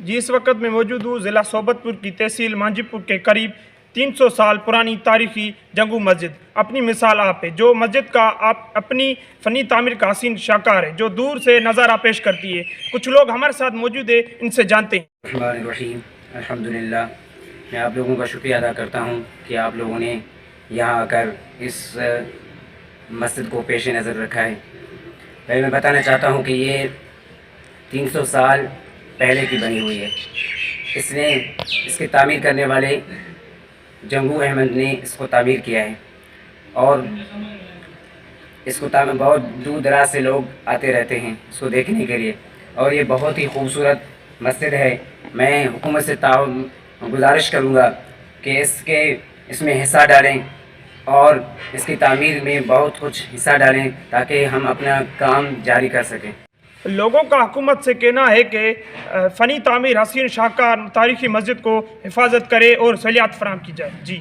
جی اس وقت میں موجود ہوں ضلع صوبت پور کی تحصیل مانجی پور کے قریب 300 سال پرانی تاریخی جنگو مسجد اپنی مثال آپ ہے، جو مسجد کا آپ اپنی فنی تعمیر کا حسین شاہکار ہے، جو دور سے نظارہ پیش کرتی ہے۔ کچھ لوگ ہمارے ساتھ موجود ہیں، ان سے جانتے ہیں۔ الرحمن الرحیم، الحمدللہ، میں آپ لوگوں کا شکریہ ادا کرتا ہوں کہ آپ لوگوں نے یہاں آ کر اس مسجد کو پیش نظر رکھا ہے۔ پہلے میں بتانا چاہتا ہوں کہ یہ 300 سال پہلے کی بنی ہوئی ہے۔ اس کی تعمیر کرنے والے جنگو احمد نے اس کو تعمیر کیا ہے، اور اس کو بہت دور دراز سے لوگ آتے رہتے ہیں اس کو دیکھنے کے لیے، اور یہ بہت ہی خوبصورت مسجد ہے۔ میں حکومت سے گزارش کروں گا کہ اس میں حصہ ڈالیں اور اس کی تعمیر میں بہت کچھ حصہ ڈالیں تاکہ ہم اپنا کام جاری کر سکیں۔ لوگوں کا حکومت سے کہنا ہے کہ فنی تعمیر حسین شاہکار تاریخی مسجد کو حفاظت کرے اور سہولیات فراہم کی جائے۔ جی